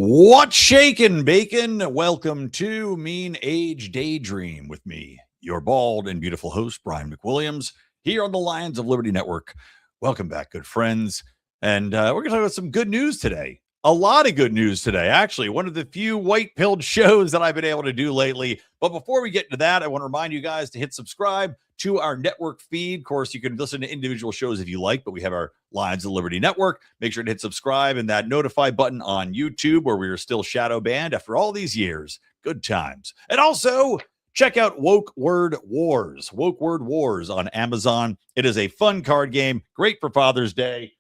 What's shaking, bacon? Welcome to Mean Age Daydream with me, your bald and beautiful host, Brian McWilliams, here on the Lions of Liberty Network. Welcome back, good friends. And we're going to talk about some good news today. A lot of good news today, actually. One of the few white-pilled shows that I've been able to do lately. But before we get into that, I want to remind you guys to hit subscribe to our network feed. Of course, you can listen to individual shows if you like, but we have our Lions of Liberty Network. Make sure to hit subscribe and that notify button on YouTube, where we are still shadow banned after all these years. Good times. And also, check out Woke Word Wars. Woke Word Wars on Amazon. It is a fun card game, great for Father's Day.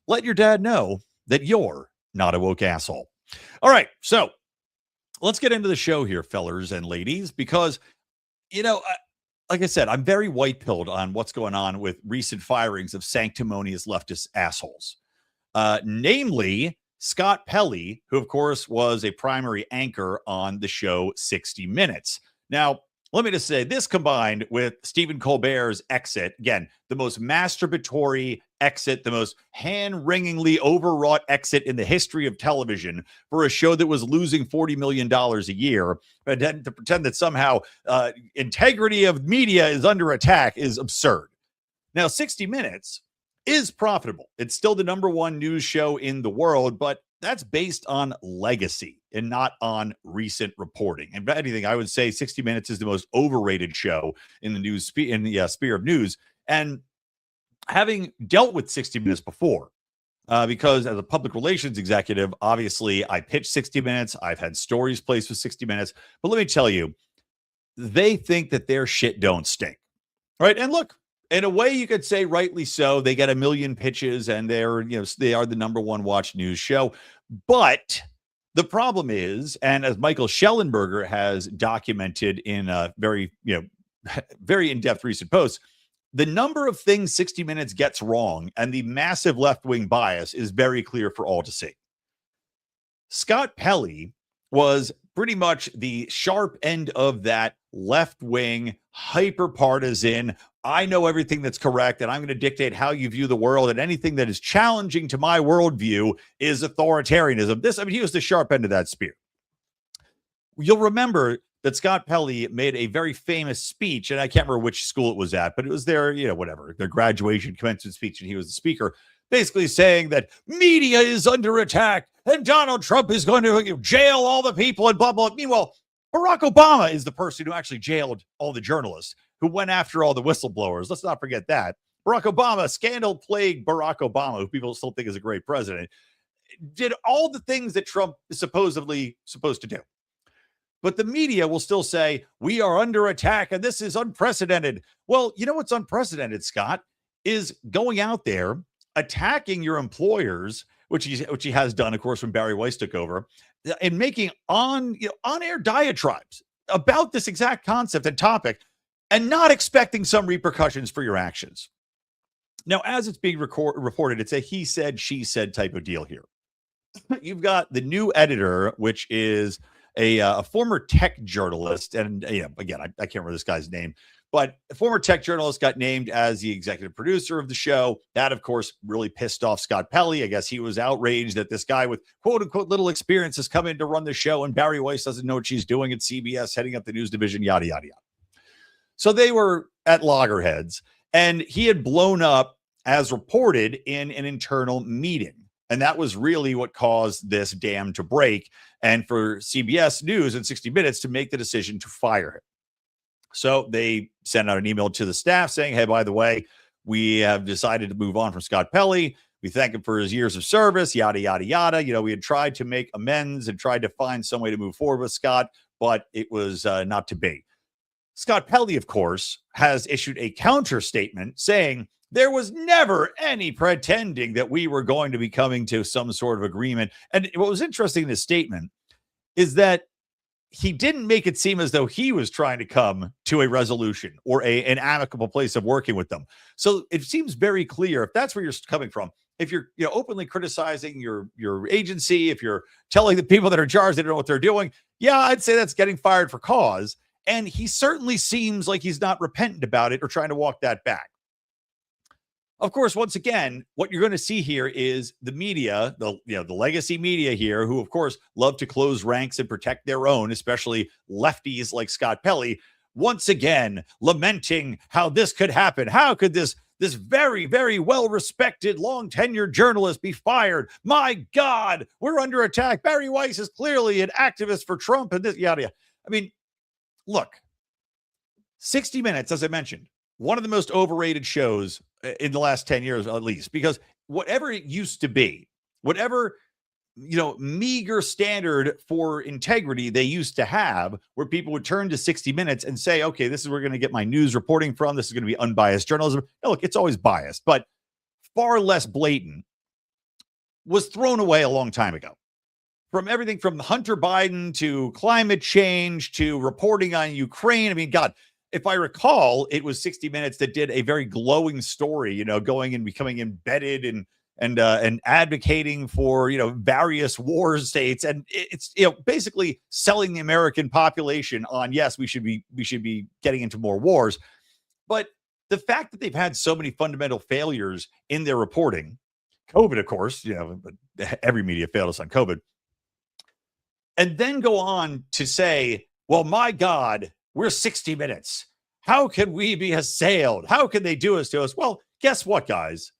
Let your dad know that you're not a woke asshole. All right, so let's get into the show here, fellers and ladies, because, like I said, I'm very white-pilled on what's going on with recent firings of sanctimonious leftist assholes. Namely, Scott Pelley, who, of course, was a primary anchor on the show 60 Minutes. Now, let me just say, this combined with Stephen Colbert's exit, again, the most masturbatory exit, the most hand-wringingly overwrought exit in the history of television for a show that was losing $40 million a year, but then to pretend that somehow integrity of media is under attack is absurd. Now, 60 Minutes is profitable. It's still the number one news show in the world, but that's based on legacy and not on recent reporting. And if anything, I would say 60 Minutes is the most overrated show in the news sphere of news. And having dealt with 60 Minutes before, because as a public relations executive, obviously I pitched 60 Minutes. I've had stories placed with 60 Minutes. But let me tell you, they think that their shit don't stink, right? And look, in a way, you could say rightly so. They get a million pitches, and they are the number one watched news show. But the problem is, and as Michael Schellenberger has documented in a very in-depth recent post, the number of things 60 Minutes gets wrong and the massive left-wing bias is very clear for all to see. Scott Pelley was pretty much the sharp end of that left-wing, hyper-partisan, I know everything that's correct, and I'm going to dictate how you view the world, and anything that is challenging to my worldview is authoritarianism. He was the sharp end of that spear. You'll remember that Scott Pelley made a very famous speech, and I can't remember which school it was at, but it was their graduation commencement speech, and he was the speaker, basically saying that media is under attack, and Donald Trump is going to jail all the people, and blah, blah. Meanwhile, Barack Obama is the person who actually jailed all the journalists, who went after all the whistleblowers. Let's not forget that. Barack Obama, scandal-plagued Barack Obama, who people still think is a great president, did all the things that Trump is supposedly supposed to do. But the media will still say, we are under attack and this is unprecedented. Well, you know what's unprecedented, Scott, is going out there, attacking your employers, which he has done, of course, when Barry Weiss took over, and making on-air diatribes about this exact concept and topic, and not expecting some repercussions for your actions. Now, as it's being reported, it's a he said, she said type of deal here. You've got the new editor, which is a former tech journalist. And again, I can't remember this guy's name, but a former tech journalist got named as the executive producer of the show. That, of course, really pissed off Scott Pelley. I guess he was outraged that this guy with quote unquote little experience has come in to run the show, and Barry Weiss doesn't know what she's doing at CBS, heading up the news division, yada, yada, yada. So they were at loggerheads, and he had blown up, as reported, in an internal meeting. And that was really what caused this dam to break, and for CBS News and 60 Minutes to make the decision to fire him. So they sent out an email to the staff saying, hey, by the way, we have decided to move on from Scott Pelley. We thank him for his years of service, yada, yada, yada. We had tried to make amends and tried to find some way to move forward with Scott, but it was not to be. Scott Pelley, of course, has issued a counter statement saying there was never any pretending that we were going to be coming to some sort of agreement. And what was interesting in his statement is that he didn't make it seem as though he was trying to come to a resolution or an amicable place of working with them. So it seems very clear, if that's where you're coming from, if you're openly criticizing your agency, if you're telling the people that are in charge they don't know what they're doing, yeah, I'd say that's getting fired for cause. And he certainly seems like he's not repentant about it or trying to walk that back. Of course, once again, what you're going to see here is the media, the legacy media here, who of course love to close ranks and protect their own, especially lefties like Scott Pelley, once again lamenting how this could happen. How could this very, very well-respected, long-tenured journalist be fired? My God, we're under attack. Barry Weiss is clearly an activist for Trump and this yada yada. I mean, look, 60 Minutes, as I mentioned, one of the most overrated shows in the last 10 years, at least, because whatever it used to be, whatever, meager standard for integrity they used to have, where people would turn to 60 Minutes and say, okay, this is where we're going to get my news reporting from. This is going to be unbiased journalism. Now, look, it's always biased, but far less blatant, was thrown away a long time ago. From everything from Hunter Biden to climate change to reporting on Ukraine. I mean, God, if I recall, it was 60 Minutes that did a very glowing story, going and becoming embedded and advocating for, various war states. And it's, basically selling the American population on, yes, we should be getting into more wars. But the fact that they've had so many fundamental failures in their reporting, COVID, of course, every media failed us on COVID, and then go on to say, well, my God, we're 60 Minutes. How can we be assailed? How can they do this to us? Well, guess what, guys?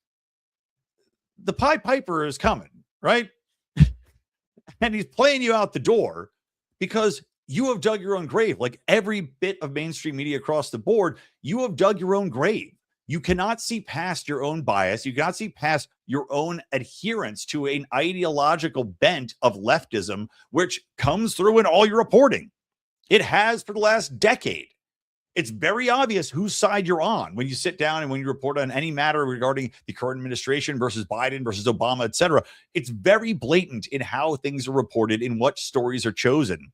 The Pied Piper is coming, right? And he's playing you out the door because you have dug your own grave. Like every bit of mainstream media across the board, you have dug your own grave. You cannot see past your own bias. You cannot see past your own adherence to an ideological bent of leftism, which comes through in all your reporting. It has for the last decade. It's very obvious whose side you're on when you sit down and when you report on any matter regarding the current administration versus Biden versus Obama, etc. It's very blatant in how things are reported, in what stories are chosen.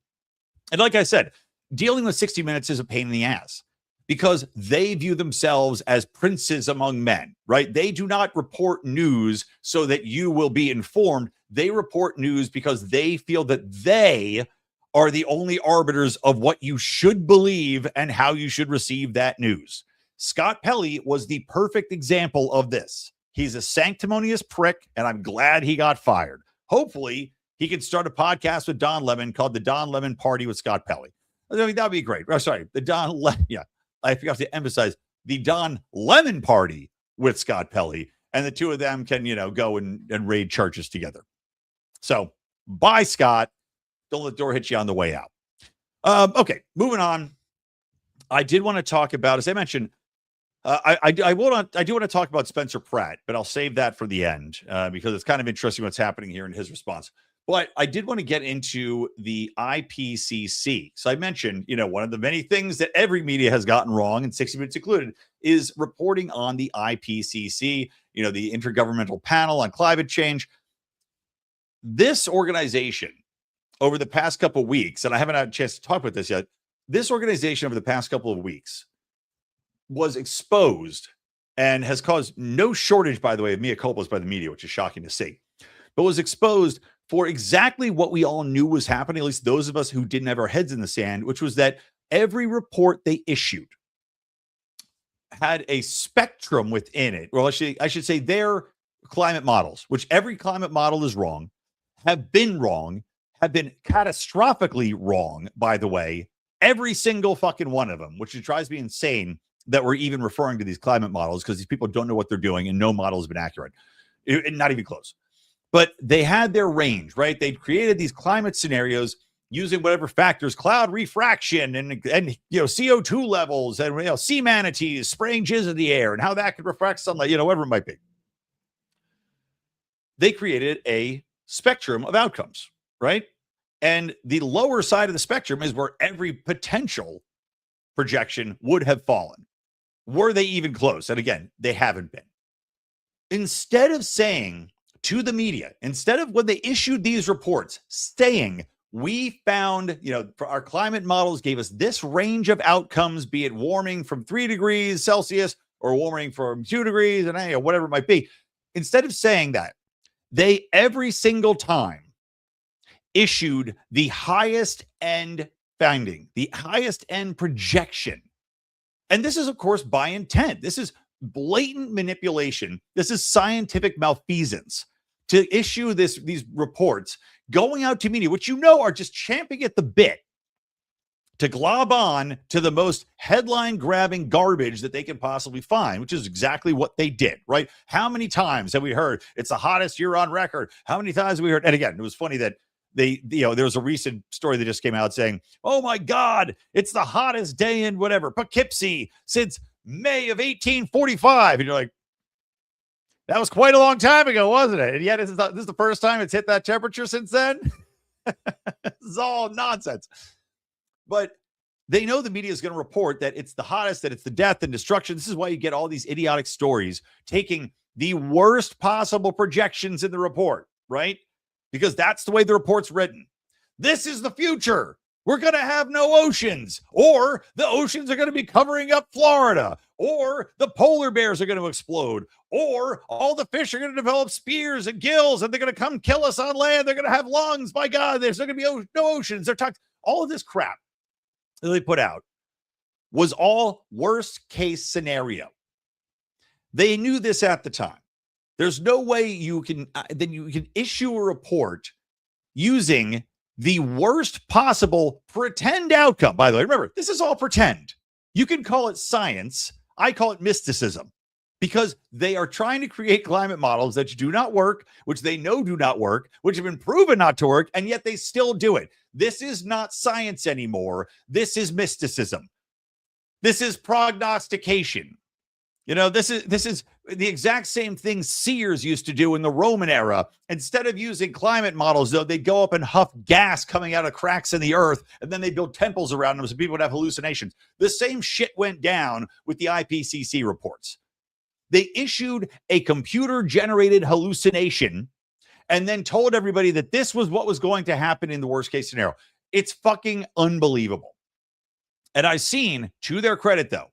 And like I said, dealing with 60 Minutes is a pain in the ass because they view themselves as princes among men, right? They do not report news so that you will be informed. They report news because they feel that they are the only arbiters of what you should believe and how you should receive that news. Scott Pelley was the perfect example of this. He's a sanctimonious prick, and I'm glad he got fired. Hopefully, he can start a podcast with Don Lemon called The Don Lemon Party with Scott Pelley. I mean, that would be great. Oh, sorry, I forgot to emphasize the Don Lemon Party with Scott Pelley, and the two of them can, go and raid churches together. So, bye, Scott. Don't let the door hit you on the way out. Okay, moving on. I did want to talk about, as I mentioned, I do want to talk about Spencer Pratt, but I'll save that for the end because it's kind of interesting what's happening here in his response. But I did want to get into the IPCC. So I mentioned, one of the many things that every media has gotten wrong, and 60 Minutes included, is reporting on the IPCC, the Intergovernmental Panel on Climate Change. This organization, over the past couple of weeks, and I haven't had a chance to talk about this yet, this organization over the past couple of weeks was exposed and has caused no shortage, by the way, of mea culpas by the media, which is shocking to see, but was exposed for exactly what we all knew was happening, at least those of us who didn't have our heads in the sand, which was that every report they issued had a spectrum within it. Well, I should say their climate models, which every climate model is wrong, have been catastrophically wrong, by the way, every single fucking one of them, which drives me insane that we're even referring to these climate models because these people don't know what they're doing and no model has been accurate. Not even close. But they had their range, right? They'd created these climate scenarios using whatever factors, cloud refraction and CO2 levels and sea manatees spraying jizz in the air and how that could refract sunlight, whatever it might be. They created a spectrum of outcomes, right? And the lower side of the spectrum is where every potential projection would have fallen. Were they even close? And again, they haven't been. Instead of saying to the media, instead of when they issued these reports, saying, we found, our climate models gave us this range of outcomes, be it warming from 3 degrees Celsius or warming from 2 degrees and whatever it might be. Instead of saying that, they every single time issued the highest end finding, the highest end projection. And this is, of course, by intent. This is blatant manipulation. This is scientific malfeasance to issue these reports going out to media, which are just champing at the bit to glob on to the most headline-grabbing garbage that they can possibly find, which is exactly what they did, right? How many times have we heard it's the hottest year on record? How many times have we heard? And again, it was funny that there was a recent story that just came out saying, oh my God, it's the hottest day in whatever, Poughkeepsie since May of 1845. And you're like, that was quite a long time ago, wasn't it? And yet this is the first time it's hit that temperature since then. This is all nonsense. But they know the media is going to report that it's the hottest, that it's the death and destruction. This is why you get all these idiotic stories taking the worst possible projections in the report, right? Because that's the way the report's written. This is the future. We're going to have no oceans, or the oceans are going to be covering up Florida, or the polar bears are going to explode, or all the fish are going to develop spears and gills, and they're going to come kill us on land. They're going to have lungs. My God, there's going to be no oceans. They're talking all of this crap that they put out was all worst case scenario. They knew this at the time. There's no way you can issue a report using the worst possible pretend outcome. By the way, remember, this is all pretend. You can call it science. I call it mysticism, because they are trying to create climate models that do not work, which they know do not work, which have been proven not to work, and yet they still do it. This is not science anymore. This is mysticism. This is prognostication. This is the exact same thing Seers used to do in the Roman era. Instead of using climate models, though, they'd go up and huff gas coming out of cracks in the earth, and then they'd build temples around them so people would have hallucinations. The same shit went down with the IPCC reports. They issued a computer-generated hallucination and then told everybody that this was what was going to happen in the worst-case scenario. It's fucking unbelievable. And I've seen, to their credit, though,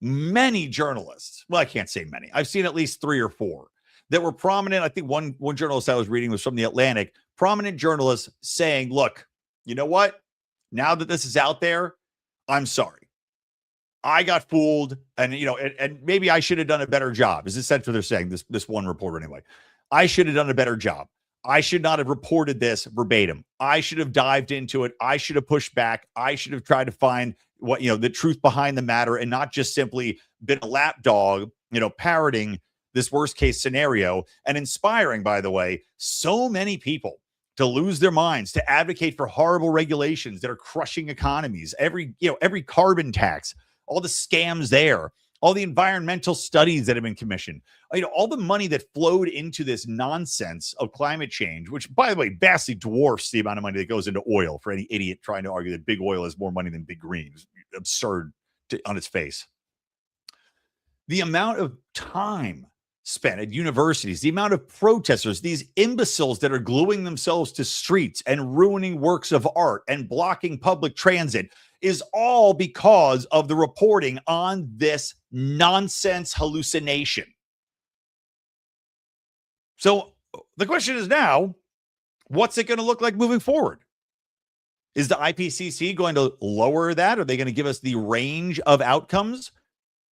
many journalists, well, I can't say many. I've seen at least 3 or 4 that were prominent. I think one journalist I was reading was from The Atlantic, prominent journalists saying, look, you know what? Now that this is out there, I'm sorry. I got fooled, and and maybe I should have done a better job. Is essentially what they're saying, this one reporter anyway. I should have done a better job. I should not have reported this verbatim. I should have dived into it. I should have pushed back. I should have tried to find what, the truth behind the matter, and not just simply been a lapdog, parroting this worst case scenario and inspiring, by the way, so many people to lose their minds, to advocate for horrible regulations that are crushing economies. Every carbon tax, all the scams there, all the environmental studies that have been commissioned, all the money that flowed into this nonsense of climate change, which, by the way, vastly dwarfs the amount of money that goes into oil for any idiot trying to argue that big oil has more money than big green. It's absurd on its face. The amount of time spent at universities, the amount of protesters, these imbeciles that are gluing themselves to streets and ruining works of art and blocking public transit, is all because of the reporting on this nonsense hallucination. So the question is now, what's it going to look like moving forward? Is the IPCC going to lower that? Are they going to give us the range of outcomes?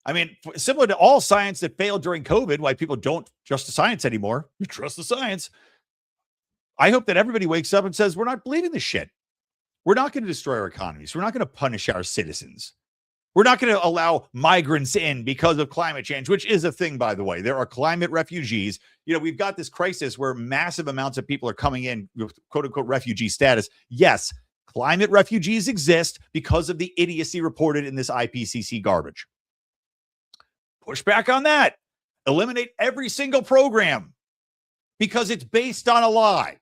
I mean, similar to all science that failed during COVID, why people don't trust the science anymore. You trust the science. I hope that everybody wakes up and says, we're not believing this shit. We're not going to destroy our economies. We're not going to punish our citizens. We're not going to allow migrants in because of climate change, which is a thing, by the way. There are climate refugees. We've got this crisis where massive amounts of people are coming in with quote unquote refugee status. Yes, climate refugees exist because of the idiocy reported in this IPCC garbage. Push back on that. Eliminate every single program because it's based on a lie.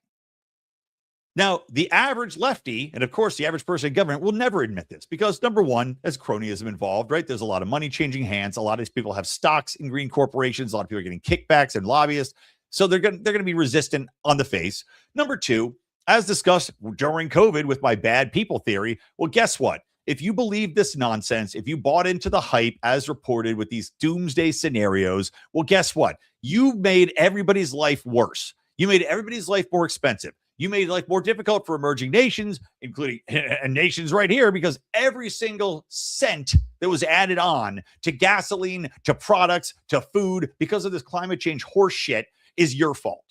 Now, the average lefty, and of course, the average person in government will never admit this because, number one, there's cronyism involved, right? There's a lot of money changing hands. A lot of these people have stocks in green corporations. A lot of people are getting kickbacks and lobbyists. So they're going to be resistant on the face. Number two, as discussed during COVID with my bad people theory, well, guess what? If you believe this nonsense, if you bought into the hype as reported with these doomsday scenarios, well, guess what? You made everybody's life worse. You made everybody's life more expensive. You made life more difficult for emerging nations, including nations right here, because every single cent that was added on to gasoline, to products, to food, because of this climate change horse shit is your fault.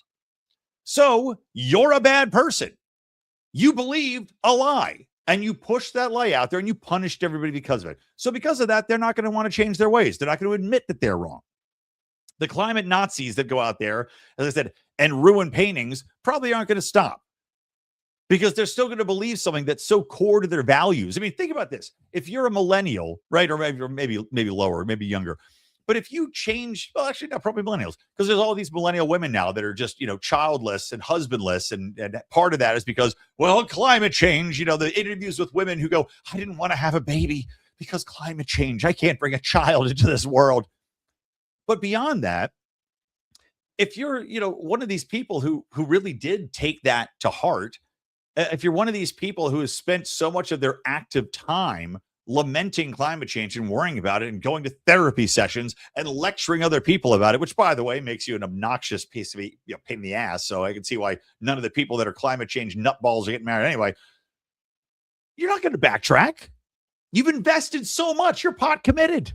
So you're a bad person. You believed a lie and you pushed that lie out there and you punished everybody because of it. So because of that, they're not going to want to change their ways. They're not going to admit that they're wrong. The climate Nazis that go out there, as I said, and ruin paintings probably aren't going to stop because they're still going to believe something that's so core to their values. I mean, think about this. If you're a millennial, right, or maybe lower, maybe younger, but if you change, well, actually, no, probably millennials, because there's all these millennial women now that are just, childless and husbandless. And part of that is because, well, climate change, the interviews with women who go, I didn't want to have a baby because climate change. I can't bring a child into this world. But beyond that, if you're, one of these people who really did take that to heart, if you're one of these people who has spent so much of their active time lamenting climate change and worrying about it and going to therapy sessions and lecturing other people about it, which, by the way, makes you an obnoxious piece of pain in the ass. So I can see why none of the people that are climate change nutballs are getting married anyway. You're not going to backtrack. You've invested so much. You're pot committed.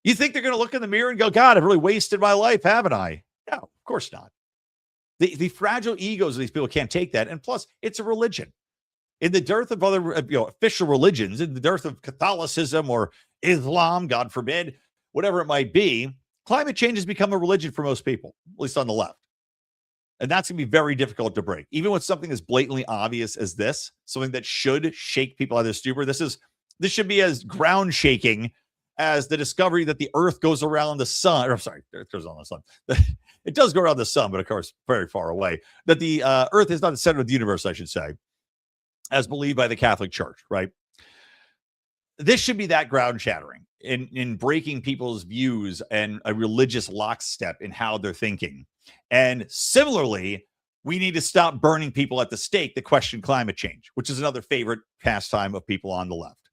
You think they're going to look in the mirror and go, God, I've really wasted my life, haven't I? No, of course not. The fragile egos of these people can't take that. And plus, it's a religion. In the dearth of other official religions, in the dearth of Catholicism or Islam, God forbid, whatever it might be, climate change has become a religion for most people, at least on the left. And that's going to be very difficult to break. Even with something as blatantly obvious as this, something that should shake people out of their stupor. This should be as ground shaking as the discovery that the earth goes around the sun. Or I'm sorry, it goes around the sun. It does go around the sun, but of course, very far away. That the earth is not the center of the universe, I should say, as believed by the Catholic Church, right? This should be that ground shattering in breaking people's views and a religious lockstep in how they're thinking. And similarly, we need to stop burning people at the stake that question climate change, which is another favorite pastime of people on the left.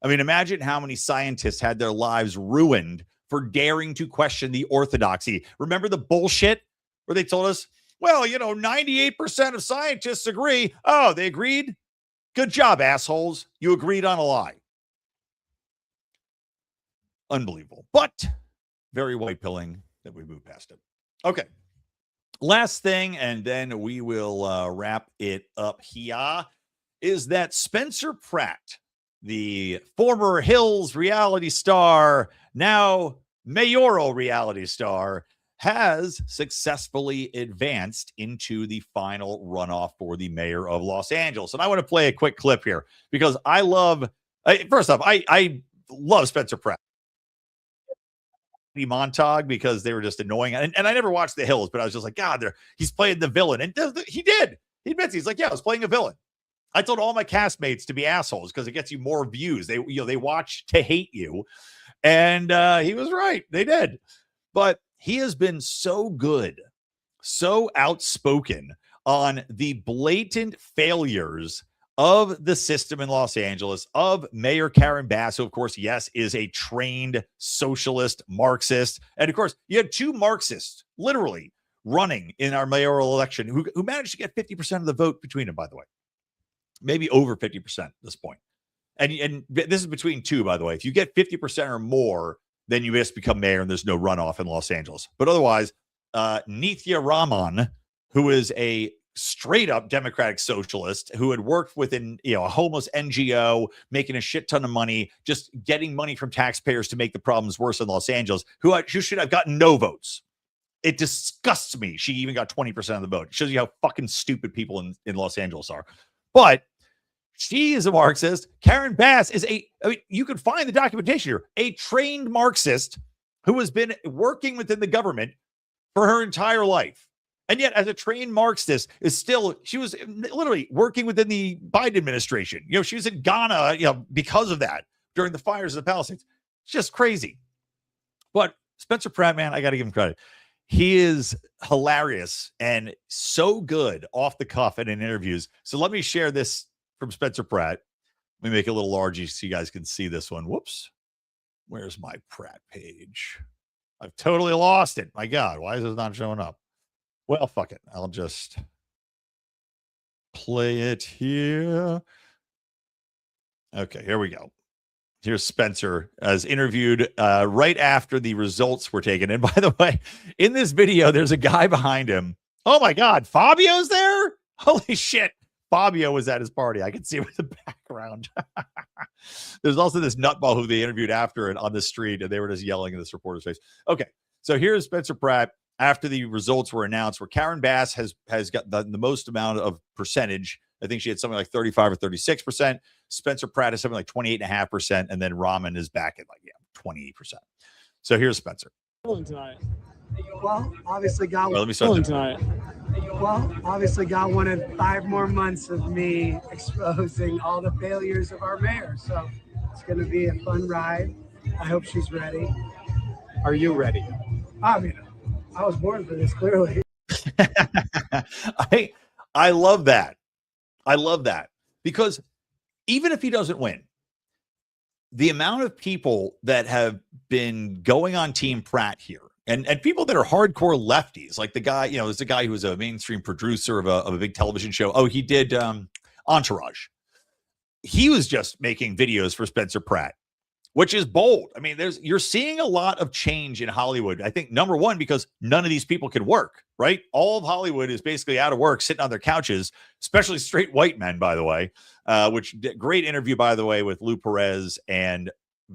I mean, imagine how many scientists had their lives ruined for daring to question the orthodoxy. Remember the bullshit where they told us, well, 98% of scientists agree. Oh, they agreed? Good job, assholes. You agreed on a lie. Unbelievable. But very white pilling that we move past it. Okay. Last thing, and then we will wrap it up here, is that Spencer Pratt, the former Hills reality star, now mayoral reality star, has successfully advanced into the final runoff for the mayor of Los Angeles. And I want to play a quick clip here because I love Spencer Pratt. Montag because they were just annoying. And I never watched The Hills, but I was just like, God, he's playing the villain. And he did. He admits he's like, yeah, I was playing a villain. I told all my castmates to be assholes because it gets you more views. They watch to hate you. And he was right. They did. But he has been so good, so outspoken on the blatant failures of the system in Los Angeles, of Mayor Karen Bass, who, of course, yes, is a trained socialist Marxist. And, of course, you had two Marxists, literally, running in our mayoral election who managed to get 50% of the vote between them, by the way. Maybe over 50% at this point. And this is between two, by the way. If you get 50% or more, then you just become mayor and there's no runoff in Los Angeles. But otherwise, Nithya Raman, who is a straight up Democratic socialist who had worked within a homeless NGO, making a shit ton of money, just getting money from taxpayers to make the problems worse in Los Angeles, who should have gotten no votes. It disgusts me. She even got 20% of the vote. It shows you how fucking stupid people in Los Angeles are. But she is a Marxist. Karen Bass is you can find the documentation here, a trained Marxist who has been working within the government for her entire life. And yet, as a trained Marxist, she was literally working within the Biden administration. She was in Ghana, because of that during the fires of the Palisades. It's just crazy. But Spencer Pratt, man, I got to give him credit. He is hilarious and so good off the cuff and in interviews. So let me share this from Spencer Pratt. Let me make it a little larger so you guys can see this one. Whoops. Where's my Pratt page? I've totally lost it. My God, why is this not showing up? Well, fuck it. I'll just play it here. Okay, here we go. Here's Spencer as interviewed right after the results were taken. And by the way, in this video, there's a guy behind him. Oh my God, Fabio's there? Holy shit. Fabio was at his party. I can see him in the background. There's also this nutball who they interviewed after it on the street, and they were just yelling in this reporter's face. Okay, so here's Spencer Pratt after the results were announced, where Karen Bass has got the most amount of percentage. I think she had something like 35 or 36%. Spencer Pratt is something like 28.5%. And then Rahman is back at 28%. So here's Spencer. Tonight. Well, obviously God let me start tonight. Well, obviously God wanted 5 more months of me exposing all the failures of our mayor. So it's going to be a fun ride. I hope she's ready. Are you ready? I mean, I was born for this, clearly. I love that. I love that, because even if he doesn't win, the amount of people that have been going on Team Pratt here, and people that are hardcore lefties, like the guy, there's a guy who was a mainstream producer of a big television show. Oh, he did Entourage. He was just making videos for Spencer Pratt, which is bold. I mean, you're seeing a lot of change in Hollywood. I think, number one, because none of these people can work, right? All of Hollywood is basically out of work, sitting on their couches, especially straight white men, by the way, which great interview, by the way, with Lou Perez and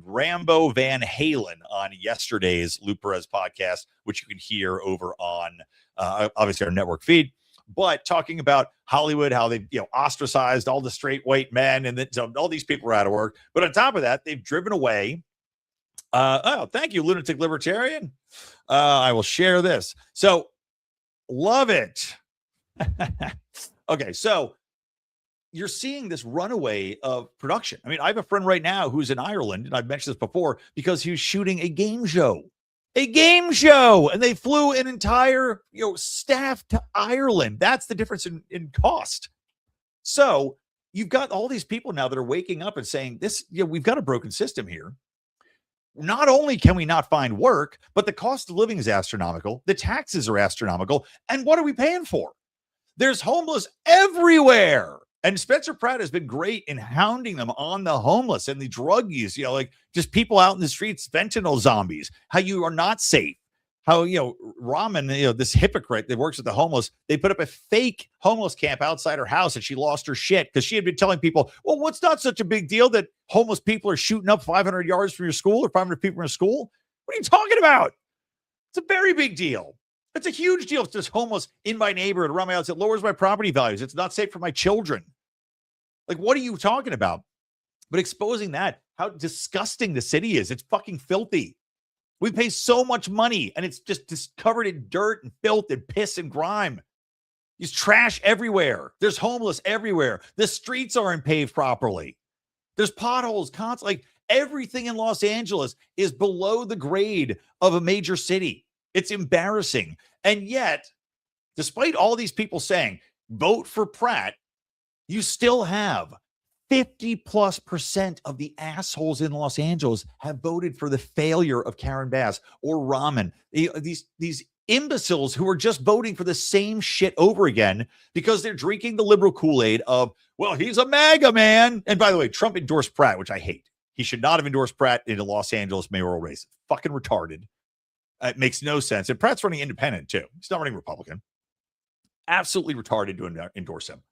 Rambo Van Halen on yesterday's Lou Perez podcast, which you can hear over on, obviously, our network feed. But talking about Hollywood, how they ostracized all the straight white men, and then so all these people were out of work. But on top of that, they've driven away. Thank you, lunatic libertarian. I will share this. So love it. Okay, so you're seeing this runaway of production. I mean, I have a friend right now who's in Ireland, and I've mentioned this before, because he was shooting a game show. And they flew an entire staff to Ireland. That's the difference in cost. So you've got all these people now that are waking up and saying, this, we've got a broken system here. Not only can we not find work, but the cost of living is astronomical. The taxes are astronomical. And what are we paying for? There's homeless everywhere. And Spencer Pratt has been great in hounding them on the homeless and the drug use, just people out in the streets, fentanyl zombies, how you are not safe. How, Rahman, this hypocrite that works with the homeless, they put up a fake homeless camp outside her house, and she lost her shit because she had been telling people, well, what's not such a big deal that homeless people are shooting up 500 yards from your school or 500 people from your school? What are you talking about? It's a very big deal. It's a huge deal. It's just homeless in my neighborhood around my house. It lowers my property values. It's not safe for my children. Like, what are you talking about? But exposing that, how disgusting the city is. It's fucking filthy. We pay so much money, and it's just covered in dirt and filth and piss and grime. There's trash everywhere. There's homeless everywhere. The streets aren't paved properly. There's potholes constantly. Like, everything in Los Angeles is below the grade of a major city. It's embarrassing. And yet, despite all these people saying, vote for Pratt, you still have 50+% of the assholes in Los Angeles have voted for the failure of Karen Bass or Rahman. These imbeciles who are just voting for the same shit over again because they're drinking the liberal Kool-Aid of, well, he's a MAGA man. And by the way, Trump endorsed Pratt, which I hate. He should not have endorsed Pratt in a Los Angeles mayoral race. Fucking retarded. It makes no sense. And Pratt's running independent, too. He's not running Republican. Absolutely retarded to endorse him.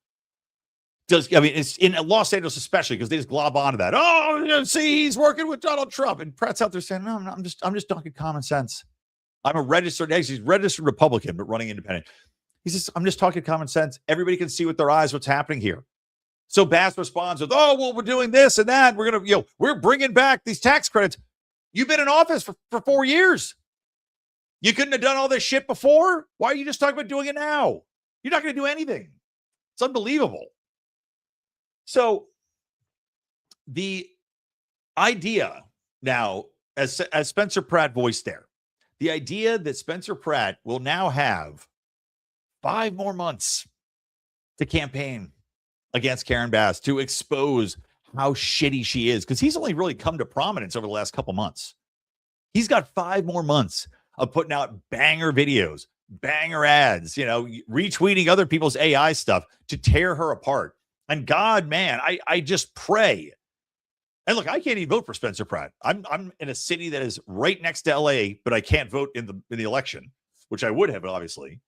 It's in Los Angeles especially, because they just glob onto that. Oh, see, he's working with Donald Trump. And Pratt's out there saying, no, I'm just talking common sense. He's registered Republican, but running independent. He says, I'm just talking common sense. Everybody can see with their eyes what's happening here. So Bass responds with, oh, well, we're doing this and that. We're going to, we're bringing back these tax credits. You've been in office for 4 years. You couldn't have done all this shit before? Why are you just talking about doing it now? You're not going to do anything. It's unbelievable. So the idea now, as Spencer Pratt voiced there, the idea that Spencer Pratt will now have 5 more months to campaign against Karen Bass, to expose how shitty she is, because he's only really come to prominence over the last couple months. He's got 5 more months of putting out banger videos, banger ads, retweeting other people's AI stuff to tear her apart. And God, man, I just pray. And look, I can't even vote for Spencer Pratt. I'm in a city that is right next to LA, but I can't vote in the election, which I would have, obviously.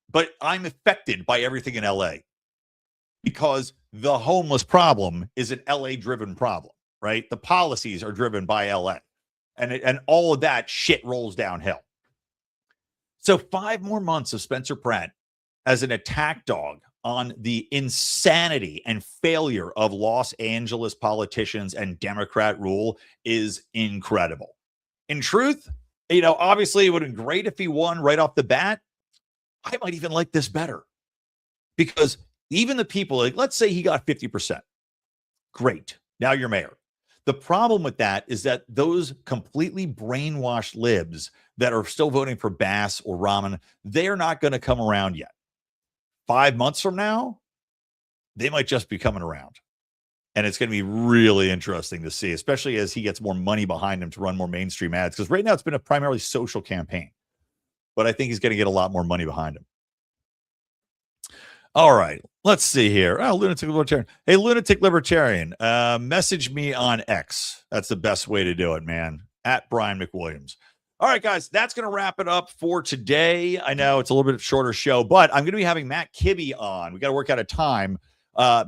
But I'm affected by everything in LA because the homeless problem is an LA-driven problem, right? The policies are driven by LA, and all of that shit rolls downhill. So 5 more months of Spencer Pratt as an attack dog on the insanity and failure of Los Angeles politicians and Democrat rule is incredible. In truth, obviously it would have been great if he won right off the bat. I might even like this better because even the people, let's say he got 50%. Great. Now you're mayor. The problem with that is that those completely brainwashed libs that are still voting for Bass or Rahman, they're not going to come around yet. 5 months from now, they might just be coming around. And it's going to be really interesting to see, especially as he gets more money behind him to run more mainstream ads. Because right now it's been a primarily social campaign. But I think he's going to get a lot more money behind him. All right, let's see here. Oh, Lunatic Libertarian. Hey, Lunatic Libertarian, message me on X. That's the best way to do it, man. At Brian McWilliams. All right, guys, that's going to wrap it up for today. I know it's a little bit shorter show, but I'm going to be having Matt Kibbe on. We got to work out a time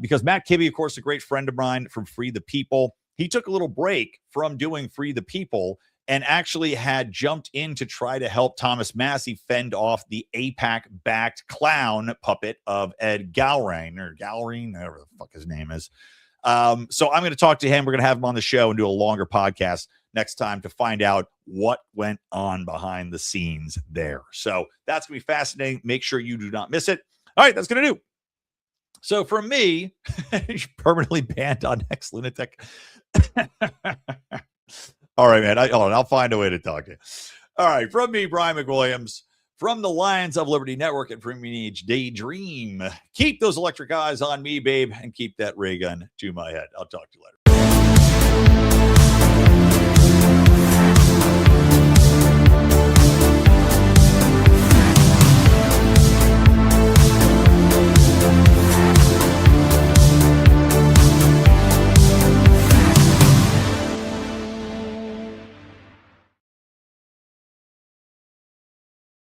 because Matt Kibbe, of course, a great friend of mine from Free the People. He took a little break from doing Free the People and actually had jumped in to try to help Thomas Massey fend off the AIPAC-backed clown puppet of Ed Galrain, whatever the fuck his name is. So I'm going to talk to him. We're going to have him on the show and do a longer podcast next time to find out what went on behind the scenes there. So that's going to be fascinating. Make sure you do not miss it. All right, that's going to do. So for me, permanently banned on X Lunatic. All right, man. I'll find a way to talk to you. All right. From me, Brian McWilliams, from the Lions of Liberty Network and from Mean Age Daydream. Keep those electric eyes on me, babe, and keep that ray gun to my head. I'll talk to you later.